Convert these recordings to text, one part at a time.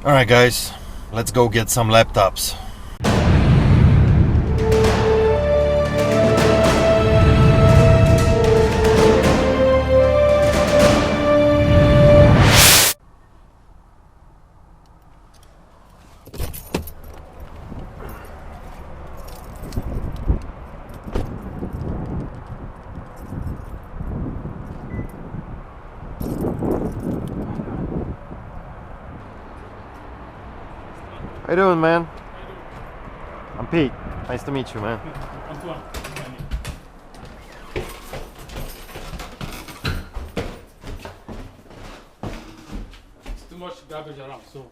All right, guys, let's go get some laptops. How you doing, man? I'm Pete. Nice to meet you, man. Antoine. It's too much garbage around, so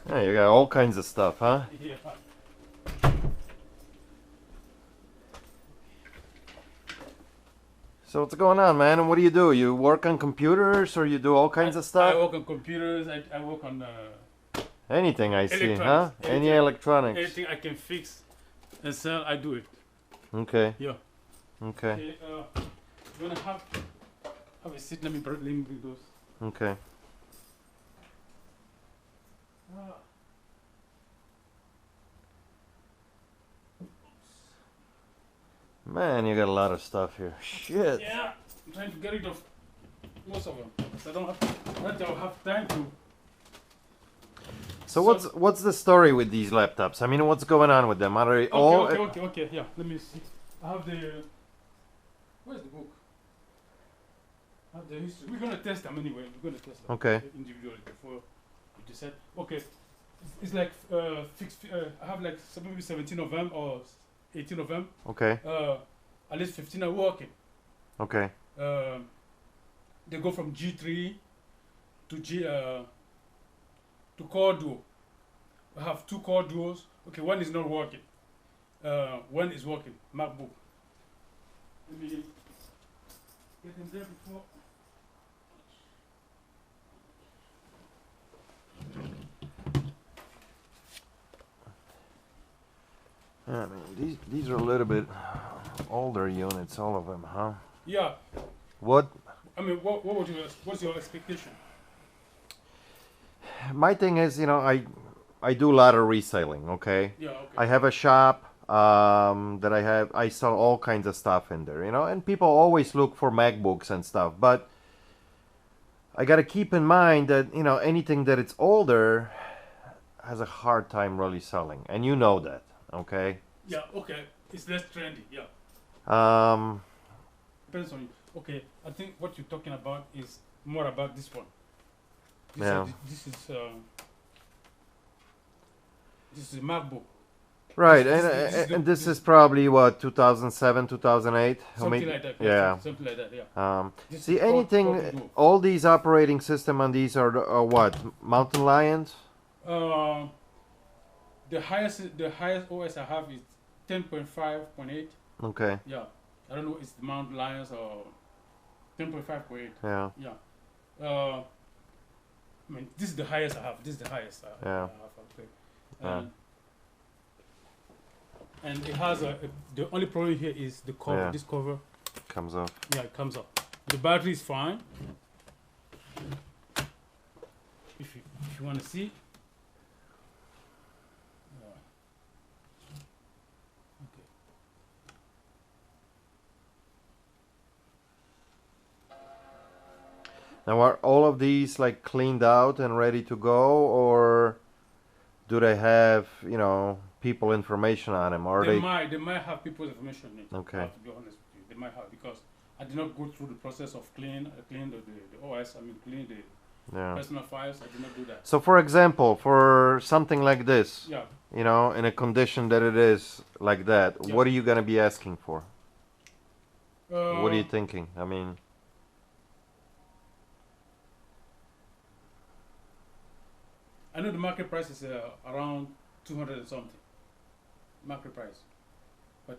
Yeah, you got all kinds of stuff, huh? yeah. So what's going on, man? And what do? You work on computers or you do all kinds of I stuff? work on computers. I work on Anything I see, huh? electronics. Any electronics. Anything I can fix and sell, I do it. Okay, Yeah. okay, Okay. You wanna have a seat? Let me bring those. okay. Ah. Man, you got a lot of stuff here. Shit. Yeah. I'm trying to get rid of most of them. So I don't have time to. So what's the story with these laptops? I mean, what's going on with them? Are they all? Okay. Yeah. Let me see. I have the. Where's the book? I have the history. We're gonna test them anyway. We're gonna test them Okay. individually before we decide. Okay. It's like fixed. I have like maybe 17 of them or 18 of them. Okay, At least 15 are working. okay, They go from G3 to to core duo. I have two core duos. Okay, one is not working. One is working. MacBook. Let me get them there before. yeah, I mean, these are a little bit older units, all of them, huh? Yeah. What? I mean, what's your expectation? My thing is, I do a lot of reselling. Okay, Yeah. Okay. I have a shop that I sell all kinds of stuff in there, and people always look for MacBooks and stuff, but I got to keep in mind that anything that it's older has a hard time really selling, and you know that. Okay. Yeah. Okay. It's less trendy. Yeah. Um. Depends on you. Okay. I think what you're talking about is more about this one. Yeah. This is a MacBook. Right, This and this is probably what 2007, 2008. Something like that. Yeah. Something like that. Yeah. This See is called anything? Duo. All these operating system on these are what? Mountain Lions. The highest OS I have is 10.5.8. Okay. Yeah. I don't know if it's the Mount Lions or 10.5.8. Yeah. Yeah. I mean, this is the highest I have. This is the highest I Yeah. have. Okay. Yeah. And it has the only problem here is the cover. Yeah. This cover. Comes off. Yeah, it comes up. The battery is fine. If you want to see. Okay. Now, are all of these like cleaned out and ready to go, or do they have people information on them? Or They might have people's information in it. Okay. I have to be honest with you. They might have, because I did not go through the process of cleaning the OS. I mean, cleaning the Yeah. personal files. I did not do that. So, for example, for something like this, Yeah. in a condition that it is like that, Yeah. what are you gonna be asking for? What are you Uh, thinking? I mean, I know the market price is around 200 and something. Market price. But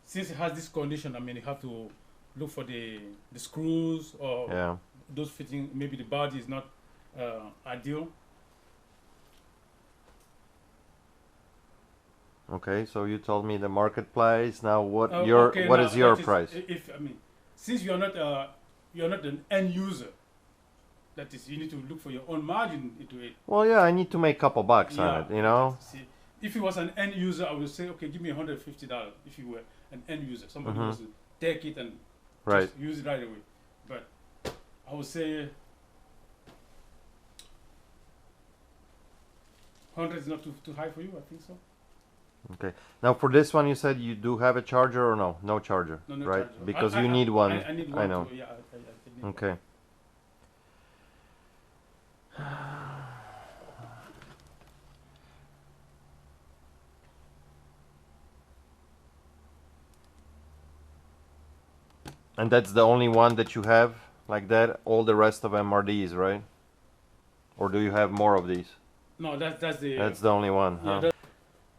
since it has this condition, I mean, you have to look for the screws or yeah. those fitting. Maybe the body is not ideal. Okay, so you told me the marketplace. Now, what Okay, what now is your that price? If I mean, since you're not an end user, That is, you need to look for your own margin into it. Well, yeah, I need to make a couple bucks on Yeah, it, you know. see, if you was an end user, I would say, okay, give me $150. If you were an end user, somebody who Mhm. wants to take it and Right. just use it right away. But I would say 100 is not too high for you. I think so. Okay. Now for this one, you said you do have a charger or no? No charger, No, no right? charge. Because you need one. I need one. I know. Too. Yeah, I need one. Okay. And that's the only one that you have like that. All the rest of them are these, right? Or do you have more of these? No, that's the. That's the only one, Yeah, huh?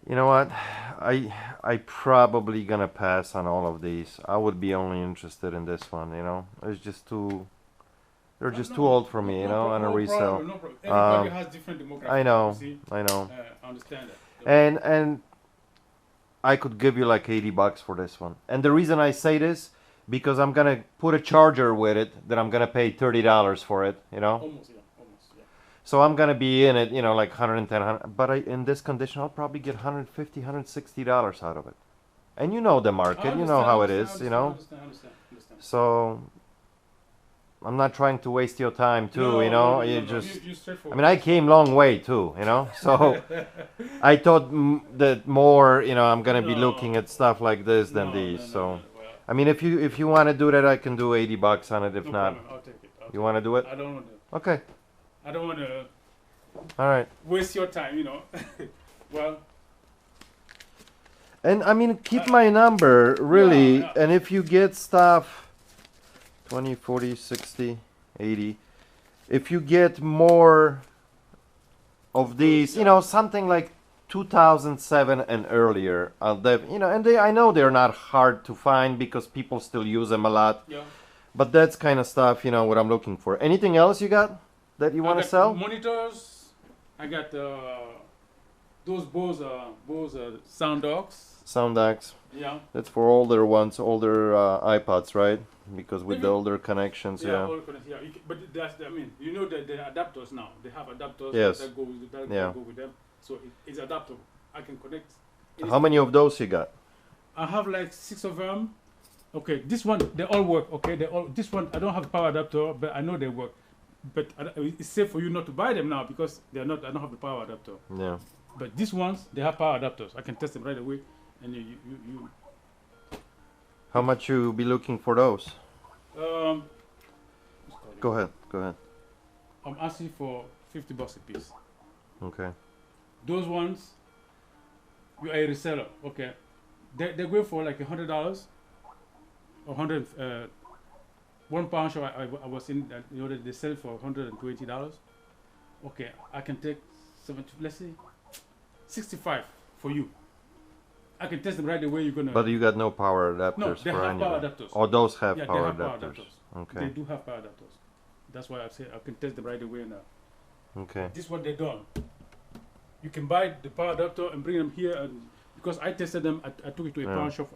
You know what? I probably gonna pass on all of these. I would be only interested in this one. You know, it's just too. They're just too old for me. You know, on a resale. Problem, no problem. Everybody Um, has different demographics. I know. You see? I know. I understand that. And I could give you like $80 for this one. And the reason I say this because I'm gonna put a charger with it that I'm gonna pay $30 for it. You know. Almost, yeah. So I'm gonna be in it, you know, like 110, 100, but in this condition, I'll probably get $150, $160 out of it. And you know the market, you know how it is, you know. Understand. So I'm not trying to waste your time too, No, you know. no, You no. just, You I straightforward. mean, I came long way too, you know. So I thought that more, you know, I'm gonna be No. looking at stuff like this than No, these. no, So well, I mean, if you want to do that, I can do $80 on it. If no not, problem. I'll take it. you want to do it? I don't want to. Okay, I don't want to all right. waste your time. You know. Well, And I mean, keep my number, really. Yeah. And if you get stuff 20, 40, 60, 80, if you get more of these, you know, something like 2007 and earlier, you know, and I know they're not hard to find because people still use them a lot. yeah. But that's kind of stuff, you know, what I'm looking for. Anything else you got that you I want to got sell? monitors. I got those Bose sound dogs. Sound decks. Yeah. That's for older ones, older iPods, right? Because with the Maybe- older connections, yeah. all connected, yeah. But that's I mean, you know that the adapters now. They have adapters Yes. that go with Yeah. go with them. So it's adaptable. I can connect. How many of those you got? I have like 6 of them. Okay, this one they all work. Okay, they all. This one I don't have a power adapter, but I know they work. But it's safe for you not to buy them now because they're not. I don't have the power adapter. Yeah. But these ones they have power adapters. I can test them right away, and you How much you be looking for those? um. Go ahead. Go ahead. I'm asking for $50 a piece. Okay. Those ones, you are a reseller. Okay, they go for like $100 or 100. One pound shop I was in, you know, they sell for $120. Okay, I can take 70. Let's say 65 for you. I can test them right away. You're gonna. But you got no power adapters no, they for have any power of them. adapters. Oh, those have Yeah, power they have power adapters. adapters. Okay. They do have power adapters. That's why I say I can test them right away now. Okay. This is what they done. You can buy the power adapter and bring them here, and because I tested them, I took it to a Yeah. pawn shop.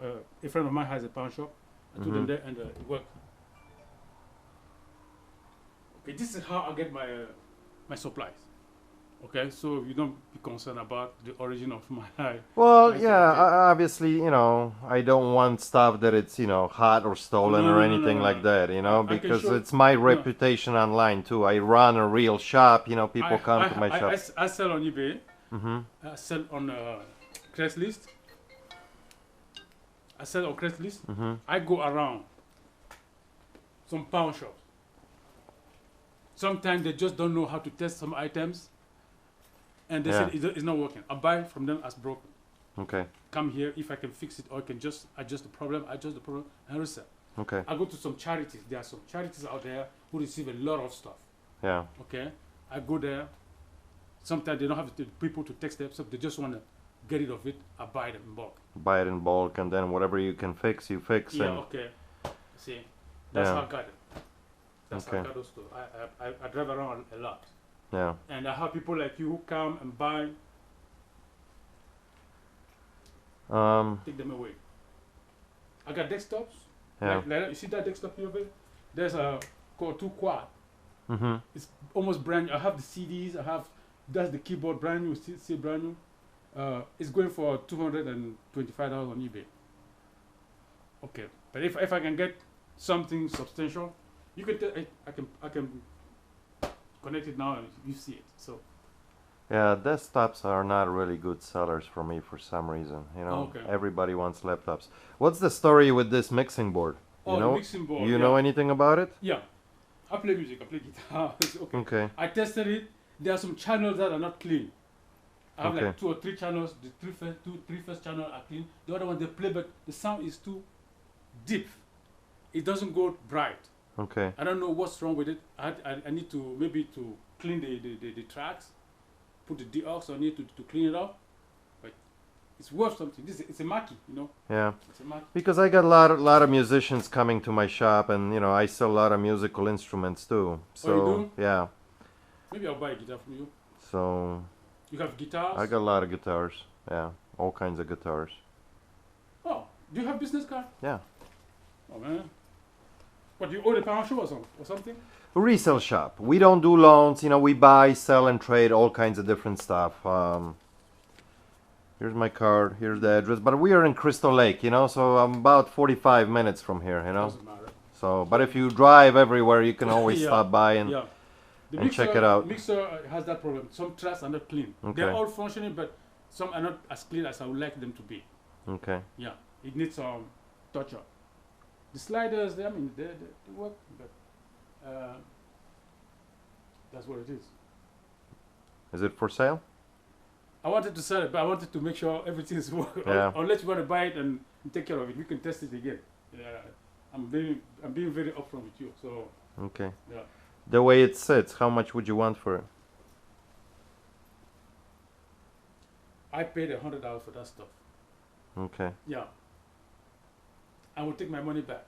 A friend of mine has a pawn shop. I took them there, and it worked. Okay, this is how I get my my supplies. Okay, so you don't be concerned about the origin of my. Well, my yeah, stuff. obviously, you know, I don't want stuff that it's, you know, hot or stolen No, or no, no, anything no, like no. that, you know, I can because show- it's my reputation online too. I run a real shop, you know, people come to my shop. I sell on eBay. Mm-hmm. I sell on Craigslist. I sell on Craigslist. Mm-hmm. I go around some pawn shops. Sometimes they just don't know how to test some items, and they Yeah. say it's not working. I buy from them as broken. Okay. Come here if I can fix it, or I can just adjust the problem, and resell. Okay. I go to some charities. There are some charities out there who receive a lot of stuff. Yeah. Okay, I go there. Sometimes they don't have the people to text them, so they just want to get rid of it. I buy them in bulk. Buy it in bulk, and then whatever you can fix, you fix. Yeah, And okay. See, that's Yeah. how I got it. That's how I Okay. got those two. I drive around a lot. yeah. And I have people like you who come and buy, take them away. I got desktops. Yeah. Like you see that desktop here, babe? There's a Core 2 quad. Mm-hmm. It's almost brand new. I have the CDs. I have that's the keyboard brand new. Still brand new. It's going for $225 on eBay. Okay, but if I can get something substantial, you can I can connect it now and you see it. So Yeah, desktops are not really good sellers for me for some reason. You know, okay. everybody wants laptops. What's the story with this mixing board? You Oh, the know, mixing board. you Yeah, know anything about it? yeah. I play music. I play guitar. It's okay. Okay. I tested it. There are some channels that are not clean. I have Okay. like 2 or 3 channels. The three first channel are clean. The other one they play, but the sound is too deep. It doesn't go bright. Okay. I don't know what's wrong with it. I need to maybe to clean the tracks, put the aux on it to clean it up. But it's worth something. It's a Mackie, you know. Yeah. It's a Mackie. Because I got a lot of musicians coming to my shop, and you know I sell a lot of musical instruments too. So Oh, you do? yeah. Maybe I'll buy a guitar from you. So You have guitars? I got a lot of guitars. Yeah, all kinds of guitars. Oh, do you have business card? Yeah. Oh man. What, do you own a power show or something? Resale shop. We don't do loans. You know, we buy, sell, and trade all kinds of different stuff. Here's my card. Here's the address. But we are in Crystal Lake. You know, so I'm about 45 minutes from here. You know. Doesn't matter. So, but if you drive everywhere, you can always Yeah. stop by and Yeah. The and check it out. Mixer has that problem. Some tracks are not clean. Okay. They're all functioning, but some are not as clean as I would like them to be. Okay. Yeah, it needs some touch up. The sliders, I mean, they work, but that's what it is. Is it for sale? I wanted to sell it, but I wanted to make sure everything is working. Yeah. Unless you want to buy it and take care of it, we can test it again. I'm being very upfront with you. So Okay. yeah. The way it sits, how much would you want for it? I paid $100 for that stuff. Okay. Yeah. I will take my money back.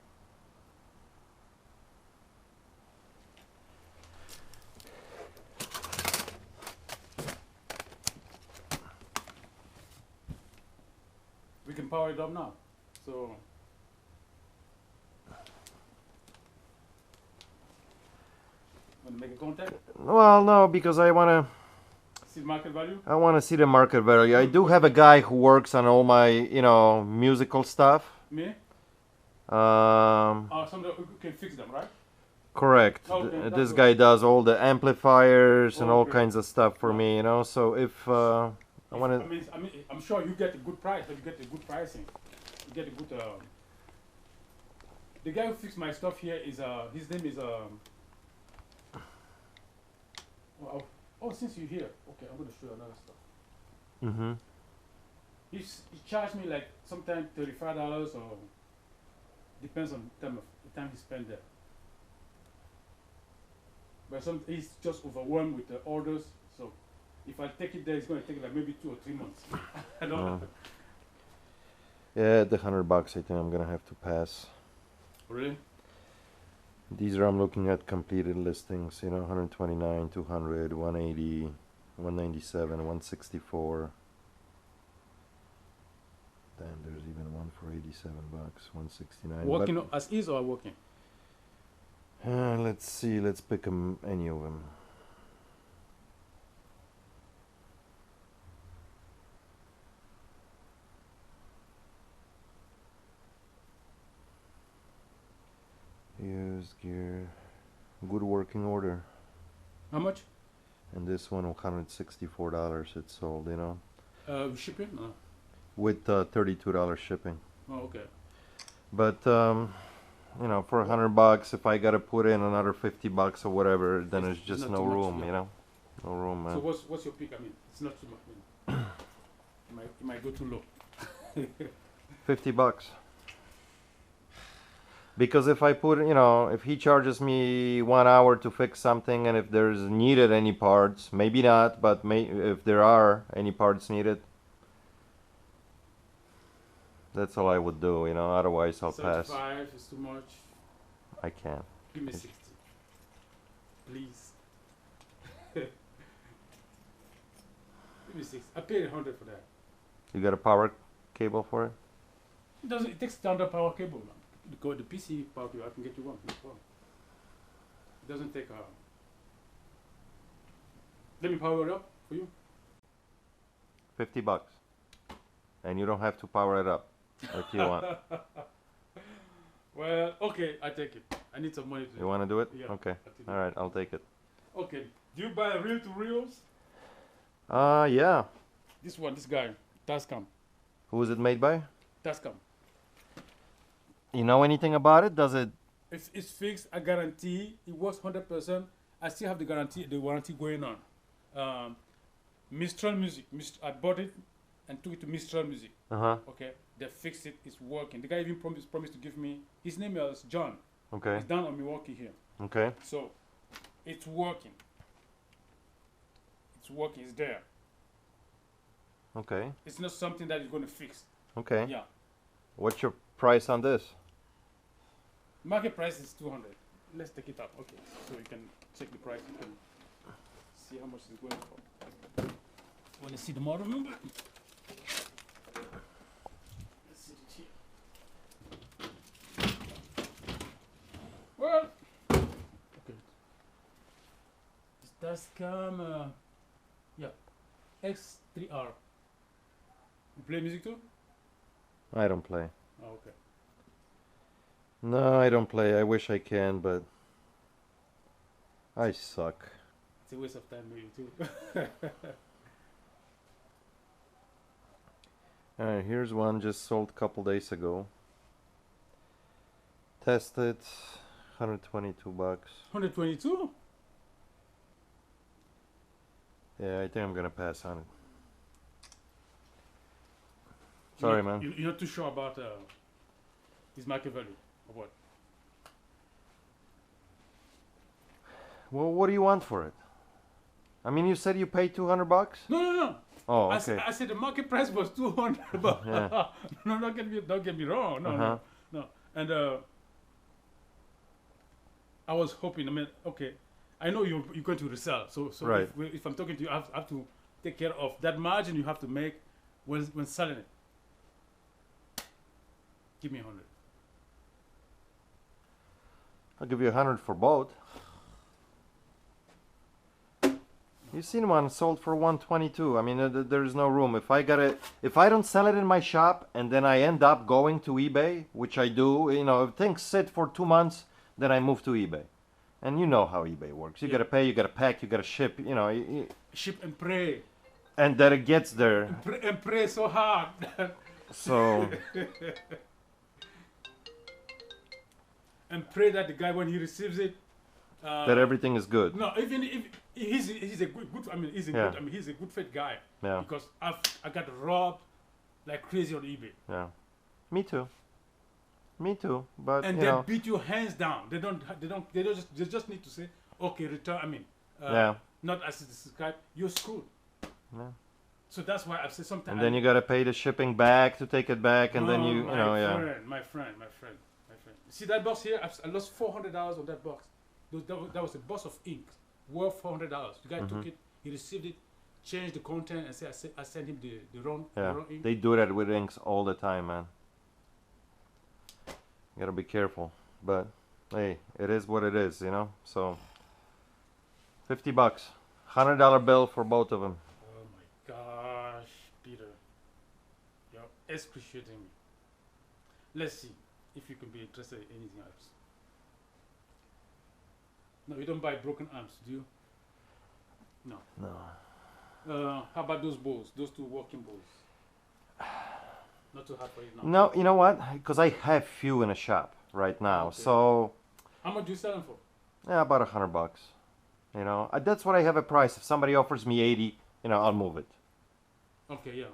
We can power it up now. So want to make a contact? Well, no, because I See market value? wanna see the market value. I do have a guy who works on all my, you know, musical stuff. Me? Um, Somebody who can fix them, right? correct. Okay, that's This good. guy does all the amplifiers and all Okay. kinds of stuff for me, you know. So if I wanna, I'm sure you get a good price. If you get a good pricing, you get a good. The guy who fixed my stuff here is his name is since you're here, okay, I'm gonna show you another stuff. mm-hmm. He charged me like sometimes $35 or depends on the time he spent there. But he's just overwhelmed with the orders, so if I take it there, it's gonna take like maybe 2 or 3 months. I don't know. Yeah, the $100, I think I'm gonna have to pass. Really? These are I'm looking at completed listings, you know, 129, 200, 180, 197, 164. Then there's even one for $87, 169. Working as is or working? Let's see, let's pick any of them. Used gear, good working order. How much? And this one, $164 it sold, you know, Shipping? No. with $32 shipping. Oh, okay. But you know, for $100, if I gotta put in another $50 or whatever, then It's it's just not no too much, room, yeah. you know, no room, man. So what's your pick? I mean, it's not too much. I mean, it might go too low. $50. Because if I put, you know, if he charges me 1 hour to fix something, and if there's needed any parts, maybe not, but if there are any parts needed, that's all I would do, you know. Otherwise, I'll pass. 75 is too much. I can't. Give me 60, please. Give me 60. I paid 100 for that. You got a power cable for it? It doesn't. It takes standard power cable. The PC power cable. I can get you one. No problem. It doesn't take Let me power it up for you. $50. And you don't have to power it up if you want. Well, okay, I take it. I need some money to. You want to do it? Yeah. Okay. All right, I'll take it. Okay. Do you buy reel to reels? Yeah. This one, this guy, Tascam. Who is it made by? Tascam. You know anything about it? Does it? It's fixed. I guarantee it works 100%. I still have the warranty going on. Mistral Music. I bought it and took it to Mistral Music. Uh-huh. Okay, they fixed it. It's working. The guy even promised to give me. His name is John. Okay. He's down on Milwaukee here. Okay. So, it's working. It's working. It's there. Okay. It's not something that you're going to fix. Okay. Yeah. What's your price on this? Market price is 200. Let's take it up. Okay. So you can check the price. You can see how much it's going for. Want to see the model number? Let's see it here. Well, okay. This does come, yeah, X3R. You play music too? I don't play. Oh, okay. No, I don't play. I wish I can, but I suck. It's a waste of time, maybe too. Alright, here's one just sold a couple days ago. Tested, $122. 122? Yeah, I think I'm gonna pass on it. Sorry, man. You're not too sure about his market value, or what? Well, what do you want for it? I mean, you said you paid $200? No. Oh, I okay. said the market price was 200, but Yeah. no, don't get me wrong. No. And I was hoping. I mean, okay, I know you're going to resell. So Right. if I'm talking to you, I have to take care of that margin you have to make when selling it. Give me 100. I'll give you 100 for both. You seen one sold for 122. I mean, there's no room. If I don't sell it in my shop and then I end up going to eBay, which I do, you know, if things sit for 2 months, then I move to eBay. And you know how eBay works. You Yeah. gotta pay, you gotta pack, you gotta ship, you know, Ship and pray. and that it gets there. And pray so hard. So, And pray that the guy, when he receives it, that everything is good. no, even if he's a good, I mean, Yeah. he's a good fit guy. Yeah, Because I got robbed like crazy on eBay. yeah. Me too. Me too. But, And you they know, beat your hands down. They just need to say, okay, return. I mean, yeah. not as described. You're screwed. Yeah. So that's why I've said sometimes. And then you gotta pay the shipping back to take it back, and then you know, yeah. My friend. See that box here? I lost $400 on that box. That was a box of ink worth $400. The guy Mm-hmm. took it, he received it, changed the content, and said I sent him the wrong ink. They do that with inks all the time, man. You gotta be careful. But hey, it is what it is, you know. So $50, $100 bill for both of them. Oh my gosh, Peter, you're excruciating me. Let's see if you can be interested in anything else. No, you don't buy broken arms, do you? No. No. How about those bowls? Those two working bowls? Not too hard for you now. No, you know what? Because I have few in a shop right now. Okay. So How much do you sell them for? yeah, about $100. You know, that's what I have a price. If somebody offers me 80, you know, I'll move it. Okay, yeah,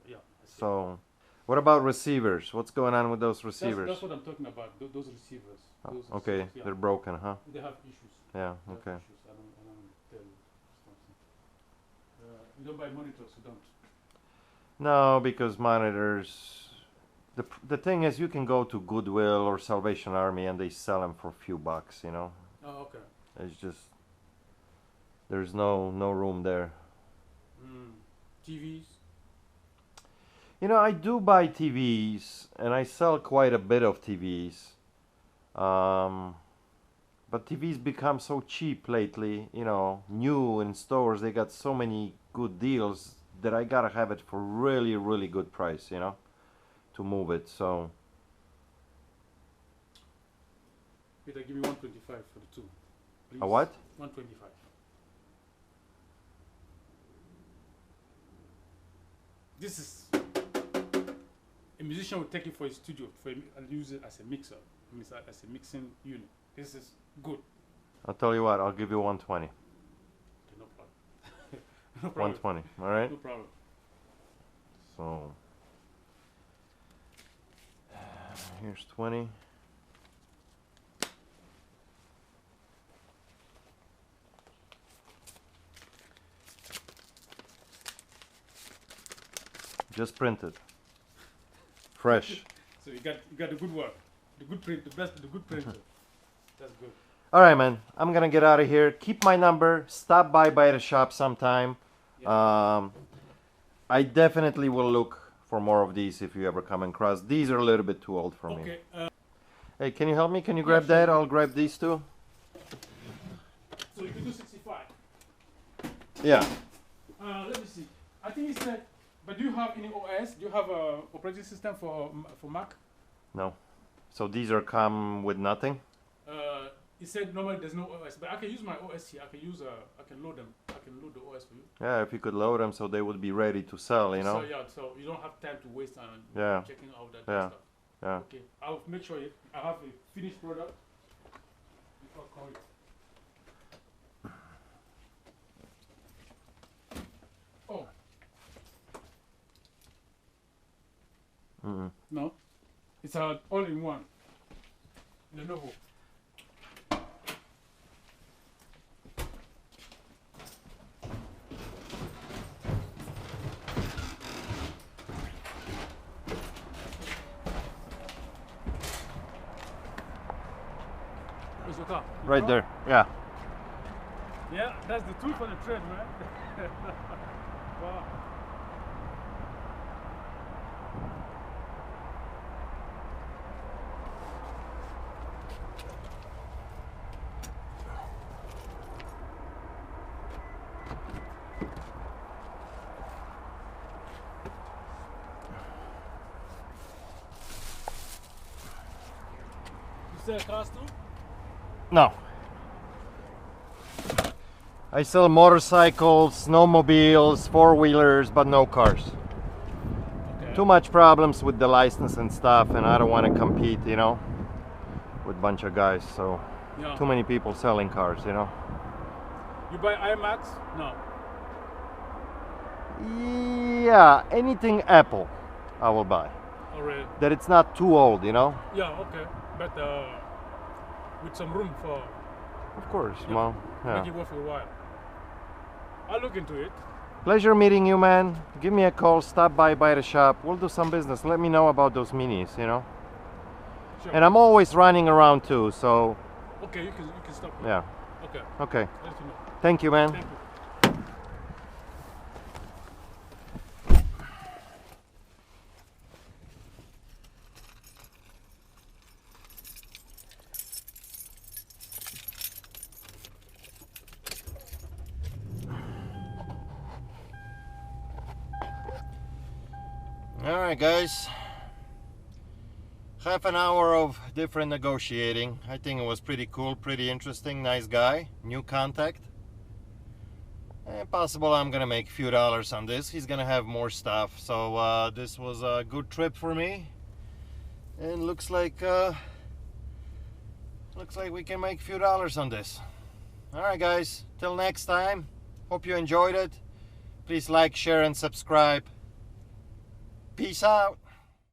yeah. I see. So, what about receivers? What's going on with those that's receivers? what I'm talking about. Those receivers. Oh, Those okay, receivers, yeah. they're broken, huh? They have issues. Yeah, They have okay. issues. I don't tell you something. You don't buy monitors, you don't. No, because monitors. The thing is, you can go to Goodwill or Salvation Army and they sell them for a few bucks. You know, Oh, okay. it's just there's no room there. TVs. You know, I do buy TVs and I sell quite a bit of TVs. But TVs become so cheap lately, you know, new in stores, they got so many good deals that I gotta have it for really, really good price, you know, to move it. So, Peter, give me 125 for the two, please. a what? 125. This is a musician will take it for his studio and use it as a mixer, as a mixing unit. This is good. I'll tell you what, I'll give you 120. Okay, no problem. No problem. 120, all right? No problem. So, here's 20. Just printed. Fresh. So you got the good work, the good print, the good printer. That's good. All right, man. I'm gonna get out of here. Keep my number. Stop by the shop sometime. Yeah. I definitely will look for more of these if you ever come across. These are a little bit too old for me. Okay. Hey, can you help me? Can you grab sure. that? I'll grab these two. So you can do 65. Yeah. Let me see. I think he said. But do you have any OS? Do you have a operating system for Mac? No. So these are come with nothing. He said normally there's no OS, but I can use my OS here. I can load them. I can load the OS for you. Yeah, if you could load them so they would be ready to sell, you know. So yeah, so you don't have time to waste on Yeah. checking out that Yeah. stuff. Yeah. Okay, I'll make sure I have a finished product before I call it. Oh. Mm-mm. No, it's all in one. Lenovo. Where's your car? Your Right car? there. Yeah. Yeah, that's the tool for the trade, man. Wow. You sell cars too? No. I sell motorcycles, snowmobiles, four-wheelers, but no cars. Okay. Too much problems with the license and stuff, and I don't want to compete, you know, with a bunch of guys. So, Yeah. too many people selling cars, you know. You buy iMacs? No. Yeah, anything Apple, I will buy. Already. That it's not too old, you know. Yeah, okay. But with some room for Of course, Yeah. well, make yeah. it worth your while. I'll look into it. Pleasure meeting you, man. Give me a call. Stop by the shop. We'll do some business. Let me know about those minis, you know. Sure. And I'm always running around too, so Okay, you can stop. Here. yeah. Okay. Okay. Let you know. Thank you, man. Thank you. All right, guys. Half an hour of different negotiating. I think it was pretty cool, pretty interesting. Nice guy. New contact. And possible I'm gonna make a few dollars on this. He's gonna have more stuff. So this was a good trip for me. And looks like we can make a few dollars on this. All right, guys. Till next time. Hope you enjoyed it. Please like, share, and subscribe. Peace out.